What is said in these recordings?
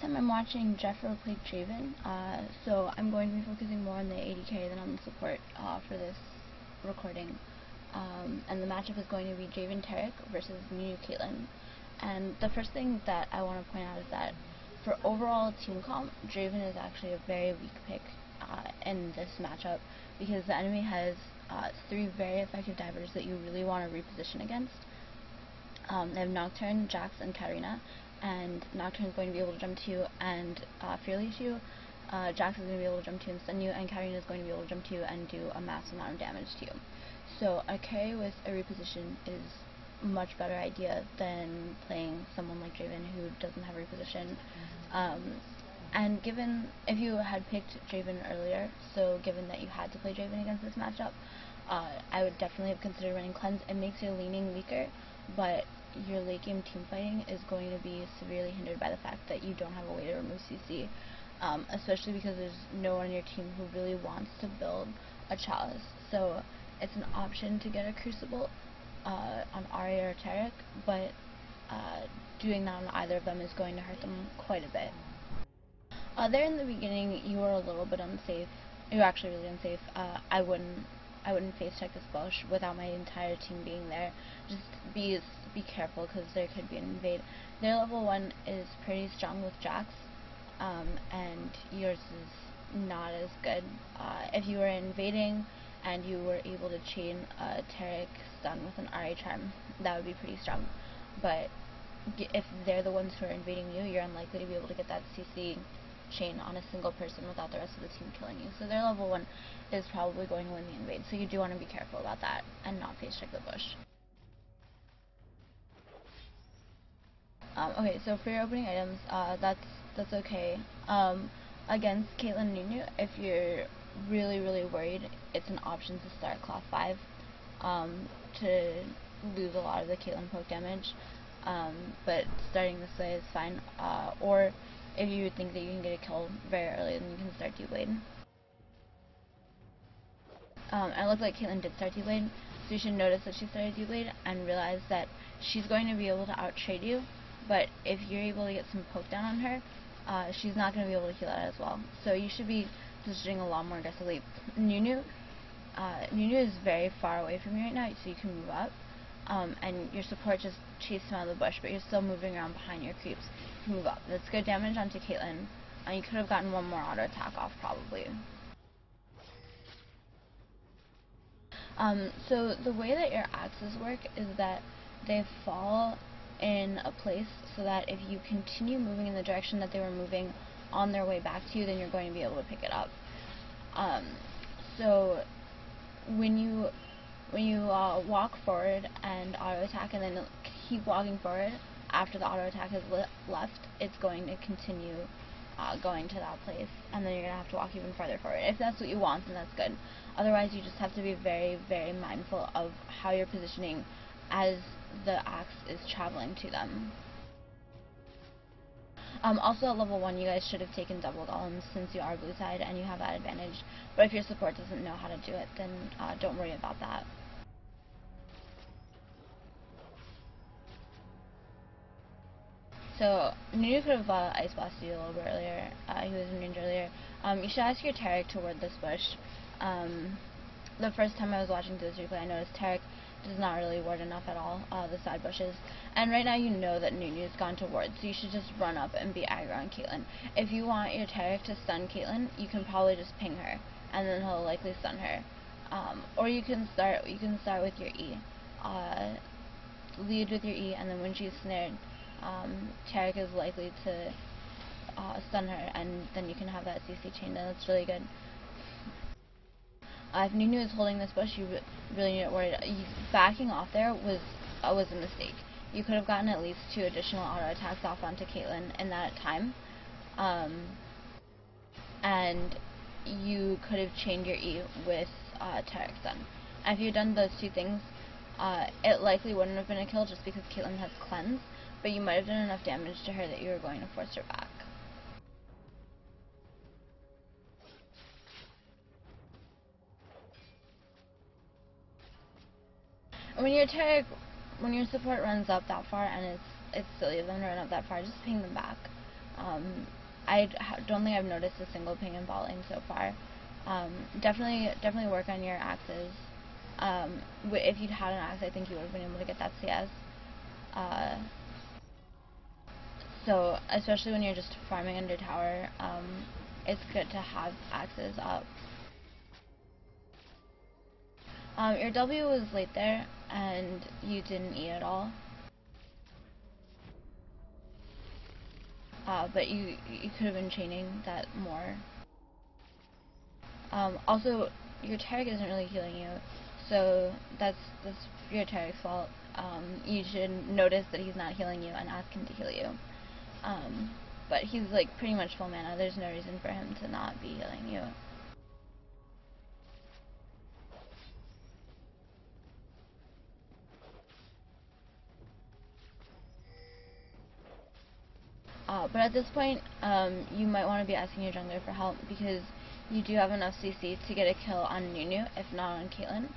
time I'm watching Jeffro play Draven, so I'm going to be focusing more on the AD carry than on the support for this recording. And the matchup is going to be Draven Taric versus Nunu Caitlyn. And the first thing that I want to point out is that for overall team comp, Draven is actually a very weak pick in this matchup because the enemy has 3 very effective divers that you really want to reposition against. They have Nocturne, Jax, and Katarina, and Nocturne is going to be able to jump to you and fearless you. Jax is going to be able to jump to you and stun you, and Katarina is going to be able to jump to you and do a massive amount of damage to you. So a carry with a reposition is a much better idea than playing someone like Draven who doesn't have reposition. And given, if you had picked Draven earlier, so given that you had to play Draven against this matchup, I would definitely have considered running Cleanse. It makes your laning weaker, but your late game teamfighting is going to be severely hindered by the fact that you don't have a way to remove CC, especially because there's no one on your team who really wants to build a Chalice. So it's an option to get a Crucible on Arya or Taric, but doing that on either of them is going to hurt them quite a bit. There in the beginning, you were a little bit unsafe. You were actually really unsafe. I wouldn't face check this bush without my entire team being there. Just be careful because there could be an invade. Their level 1 is pretty strong with Jax, and yours is not as good. If you were invading and you were able to chain a Taric stun with an RA charm, that would be pretty strong. But if they're the ones who are invading you, you're unlikely to be able to get that CC chain on a single person without the rest of the team killing you. So their level 1 is probably going to win the invade, so you do want to be careful about that and not face check the bush. Okay, so for your opening items, that's okay. Against Caitlyn Nunu, if you're really worried, it's an option to start class 5 to lose a lot of the Caitlyn poke damage, but starting this way is fine. Or if you think that you can get a kill very early, then you can start D-Blade. It looked like Caitlyn did start D-Blade, so you should notice that she started D-Blade and realize that she's going to be able to out-trade you, but if you're able to get some poke down on her, she's not going to be able to heal that as well. So you should be positioning a lot more aggressively. Nunu is very far away from you right now, so you can move up. And your support just chased him out of the bush, but you're still moving around behind your creeps. You can move up. That's good damage onto Caitlyn. You could have gotten one more auto attack off, probably. So the way that your axes work is that they fall in a place so that if you continue moving in the direction that they were moving on their way back to you, then you're going to be able to pick it up. So when you walk forward and auto attack and then keep walking forward after the auto attack has left, it's going to continue going to that place, and then you're going to have to walk even farther forward. If that's what you want, then that's good. Otherwise, you just have to be very mindful of how you're positioning as the axe is traveling to them. Also at level 1, you guys should have taken double golems since you are blue side and you have that advantage, but if your support doesn't know how to do it, then don't worry about that. So Nunu could have ice blasted you a little bit earlier. He was in range earlier. You should ask your Taric to ward this bush. The first time I was watching this replay, I noticed Taric does not really ward enough at all, the side bushes. And right now you know that Nunu's gone to ward, so you should just run up and be aggro on Caitlyn. If you want your Taric to stun Caitlyn, you can probably just ping her, and then he'll likely stun her. Or you can start with your E. Lead with your E, and then when she's snared, Taric is likely to stun her, and then you can have that CC chain, and that's really good. If Nunu is holding this bush, you really need to worry. Backing off there was a mistake. You could have gotten at least 2 additional auto attacks off onto Caitlyn in that time, and you could have chained your E with Taric stun. And if you had done those 2 things, it likely wouldn't have been a kill just because Caitlyn has cleanse, but you might have done enough damage to her that you were going to force her back. When your support runs up that far, and it's silly of them to run up that far, just ping them back. I don't think I've noticed a single ping in bot lane so far. Definitely work on your axes. If you'd had an axe, I think you would have been able to get that CS. So especially when you're just farming under tower, it's good to have axes up. Your W was late there, and you didn't E at all. But you could have been chaining that more. Also, your Taric isn't really healing you, so that's your Taric's fault. You should notice that he's not healing you and ask him to heal you. But he's like pretty much full mana. There's no reason for him to not be healing you. But at this point, you might want to be asking your jungler for help, because you do have enough CC to get a kill on Nunu, if not on Caitlyn.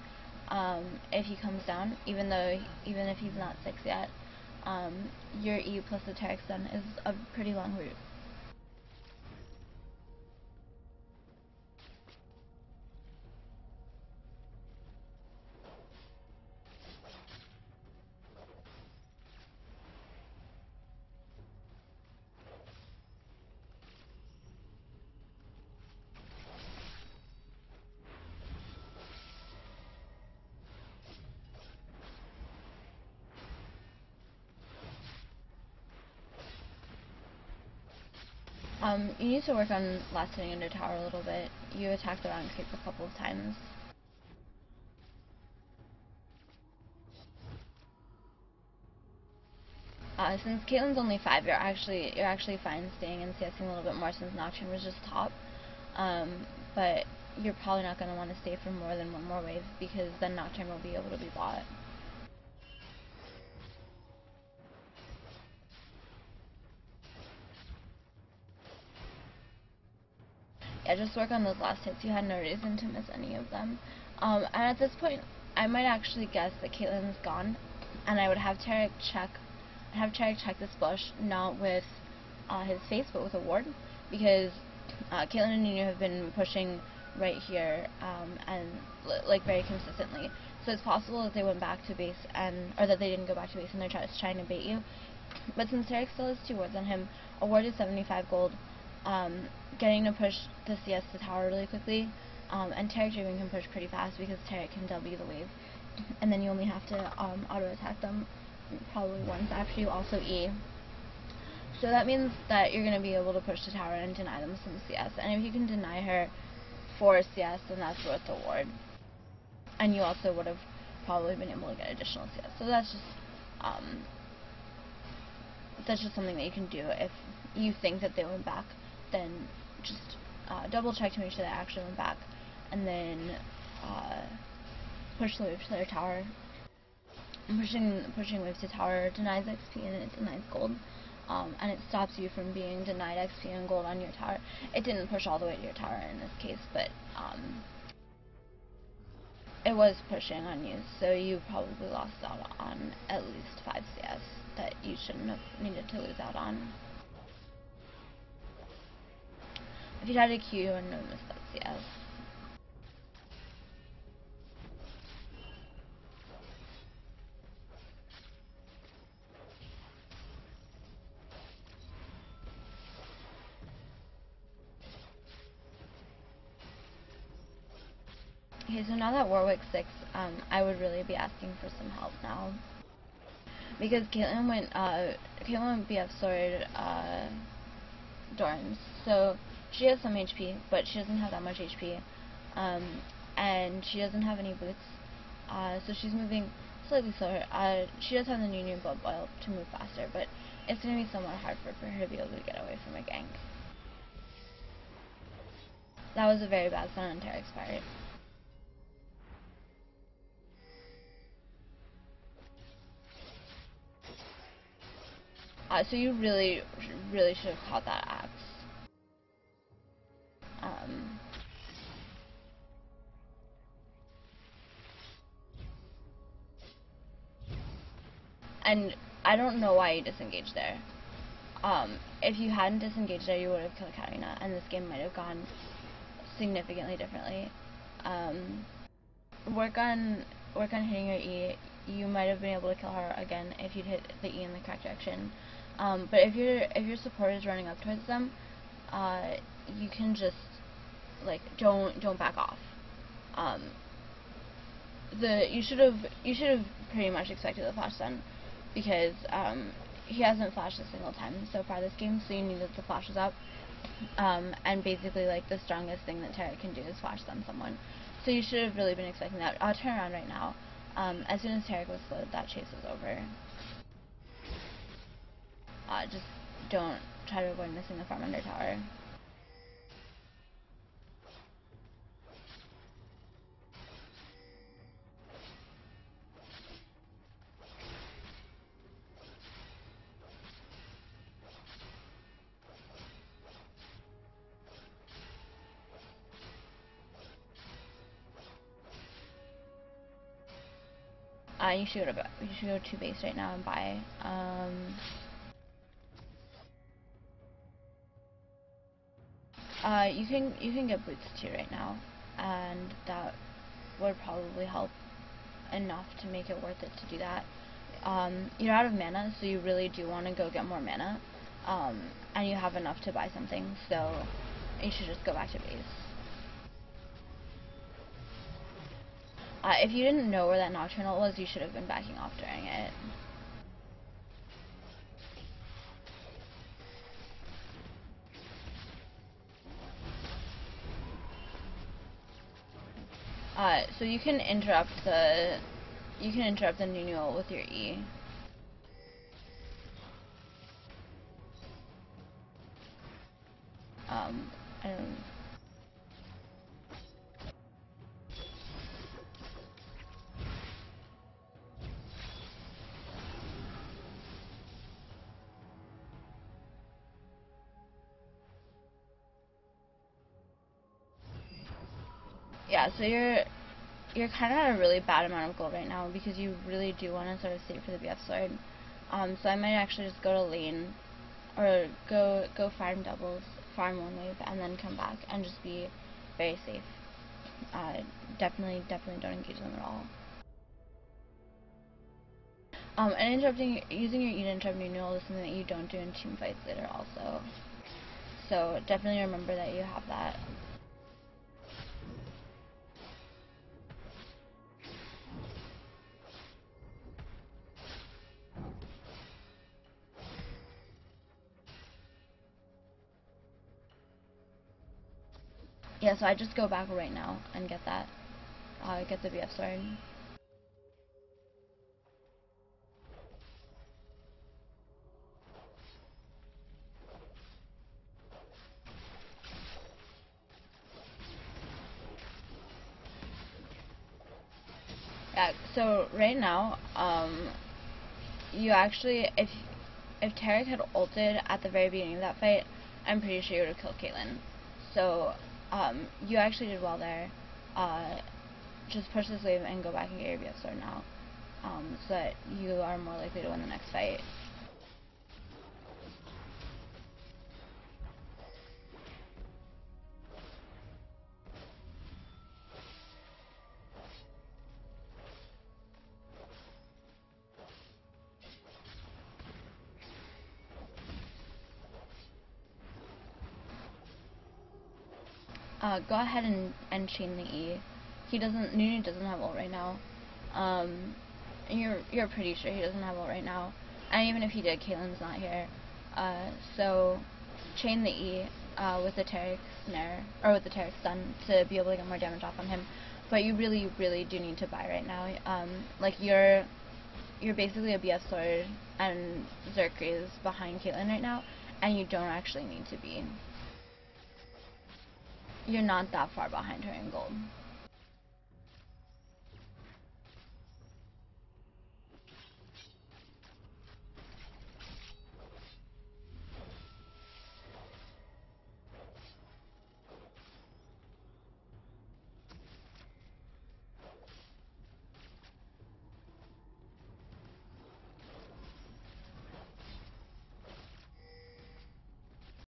If he comes down, even if he's not 6 yet, your E plus the Taric stun is a pretty long route. You need to work on last hitting under tower a little bit. You attacked the wrong creep a couple of times. Since Caitlyn's only 5, you're actually fine staying and CSing a little bit more, since Nocturne was just top. But you're probably not going to want to stay for more than one more wave, because then Nocturne will be able to be bought. Yeah, just work on those last hits. You had no reason to miss any of them. And at this point, I might actually guess that Caitlyn's gone, and I would have Taric check this bush, not with his face, but with a ward, because Caitlyn and Nunu have been pushing right here, and like very consistently. So it's possible that they went back to base, or that they didn't go back to base, and they're trying to bait you. But since Taric still has 2 wards on him, a ward is 75 gold. Getting to push the CS to tower really quickly, and Taric Draven can push pretty fast, because Taric can W the wave, and then you only have to auto attack them probably once after you also E. So that means that you're going to be able to push the tower and deny them some CS, and if you can deny her 4 CS, then that's worth the ward, and you also would have probably been able to get additional CS. So that's just something that you can do. If you think that they went back, then just double check to make sure they actually went back, and then push the wave to their tower. Pushing wave to tower denies XP and it denies gold, and it stops you from being denied XP and gold on your tower. It didn't push all the way to your tower in this case, but it was pushing on you, so you probably lost out on at least 5 CS that you shouldn't have needed to lose out on. If you had a Q, you wouldn't have missed that CS. Okay, so now that Warwick's 6, I would really be asking for some help now, because Caitlyn went BF Sword Dorms, so she has some HP, but she doesn't have that much HP, and she doesn't have any boots, so she's moving slightly slower. She does have the new blood boil to move faster, but it's going to be somewhat hard for her to be able to get away from a gank. That was a very bad stun on Taric's part. So you really should have caught that axe. And I don't know why you disengaged there. If you hadn't disengaged there, you would have killed Katarina, and this game might have gone significantly differently. Work on hitting your E. You might have been able to kill her again if you'd hit the E in the correct direction. But if your support is running up towards them, you can just like don't back off. You should have pretty much expected the flash stun, because he hasn't flashed a single time so far this game, so you needed the flashes up. And basically, like, the strongest thing that Tarek can do is flash stun someone. So you should have really been expecting that. I'll turn around right now. As soon as Tarek was slowed, that chase was over. Just don't try to avoid missing the farm under tower. You should go to base right now and buy. You can get boots too right now, and that would probably help enough to make it worth it to do that. You're out of mana, so you really do want to go get more mana, and you have enough to buy something, so you should just go back to base. If you didn't know where that Nocturnal was, you should have been backing off during it. So you can interrupt the Nunuel with your E. I don't. Yeah, so you're kind of at a really bad amount of gold right now, because you really do want to sort of save for the BF sword. So I might actually just go to lane, or go farm doubles, farm one wave, and then come back and just be very safe. Definitely don't engage them at all. And using your E to interrupt Nunuel is something that you don't do in team fights later also. So definitely remember that you have that. Yeah, so I just go back right now and get that, get the BF sword. Yeah, so right now, you actually, if Tarek had ulted at the very beginning of that fight, I'm pretty sure you would have killed Caitlyn. So, you actually did well there. Just push this wave and go back and get your BF sword now, so that you are more likely to win the next fight. Go ahead and chain the E. Nunu doesn't have ult right now. And you're pretty sure he doesn't have ult right now. And even if he did, Caitlyn's not here. So chain the E with the Tarek snare, or with the Tarek stun, to be able to get more damage off on him. But you really do need to buy right now. Like you're basically a BF sword, and Zerk is behind Caitlyn right now, and you don't actually need to be. You're not that far behind her in gold.